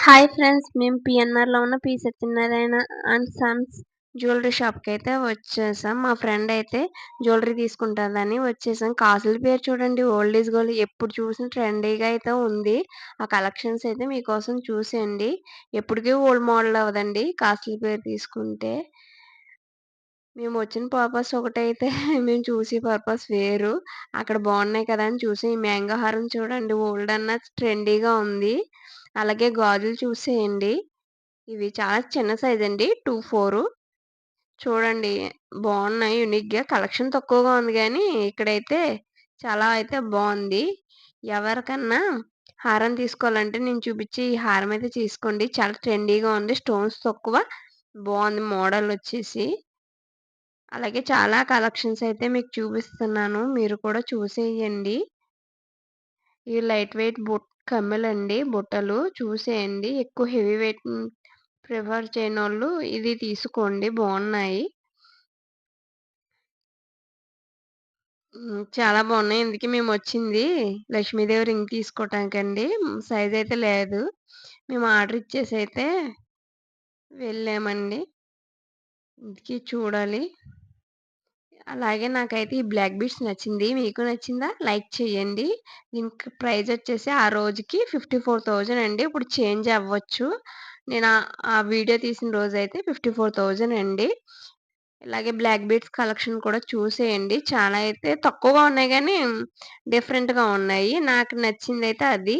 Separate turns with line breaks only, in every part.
Hi friends. మేము పీఎన్ఆర్‌లో ఉన్న P. Satyanarayana and sons jewellery షాప్‌కైతే వచ్చేసాం. మా ఫ్రెండ్ అయితే జ్యువెల్లరీ తీసుకుంటాదని వచ్చేసాం. కాసుల పేరు చూడండి, ఓల్డ్ ఈజ్ గోల్డ్. ఎప్పుడు చూసినా ట్రెండీగా అయితే ఉంది. ఆ కలెక్షన్స్ అయితే మీకోసం చూసేయండి. ఎప్పటికి ఓల్డ్ మోడల్ అవ్వదండి కాసుల పేరు తీసుకుంటే. మేము వచ్చిన పర్పస్ ఒకటైతే మేము చూసే పర్పస్ వేరు. అక్కడ బాగున్నాయి కదా అని చూసి ఈ మ్యాంగో హారం చూడండి, ఓల్డ్ అన్న ట్రెండీగా ఉంది. అలాగే గాజులు చూసేయండి. ఇవి చాలా చిన్న సైజ్ అండి. 2, 4 చూడండి, బావున్నాయి యూనిక్‌గా. కలెక్షన్ తక్కువగా ఉంది గానీ, ఇక్కడైతే చాలా అయితే బావుంది. ఎవరికన్నా హారం తీసుకోవాలంటే నేను చూపిచ్చే ఈ హారం అయితే తీసుకోండి. చాలా ట్రెండీగా ఉంది. స్టోన్స్ తక్కువ. బావుంది మోడలొచ్చేసి. అలాగే చాలా కలెక్షన్స్ అయితే మీకు చూపిస్తున్నాను. మీరు కూడా చూసేయండి. ఇవి లైట్ వెయిట్ కమ్మలండి, బుట్టలు చూసేయండి. ఎక్కువ హెవీ వెయిట్ ప్రిఫర్ చేయనోళ్ళు ఇది తీసుకోండి, బావున్నాయి. చాలా బావున్నాయి. ఇందుకే మేమొచ్చింది లక్ష్మీదేవి రింగ్ తీసుకోటానికండి. సైజ్ అయితే లేదు. మేము ఆర్డర్ ఇచ్చేసైతే వెళ్ళామండి. ఇంతకీ చూడాలి. అలాగే నాకైతే ఈ బ్లాక్ బీడ్స్ నచ్చింది. మీకు నచ్చిందా? లైక్ చేయండి. దీనికి ప్రైస్ వచ్చేసి ఆ రోజుకి 54,000 అండి. ఇప్పుడు చేంజ్ అవ్వచ్చు. నేను ఆ వీడియో తీసిన రోజైతే 54,000 అండి. ఇలాగే బ్లాక్ బీడ్స్ కలెక్షన్ కూడా చూసేయండి. చాలా అయితే తక్కువగా ఉన్నాయి గానీ, డిఫరెంట్‌గా ఉన్నాయి. నాకు నచ్చిందైతే అది.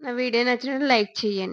నా వీడియో నచ్చినట్లయితే లైక్ చేయండి.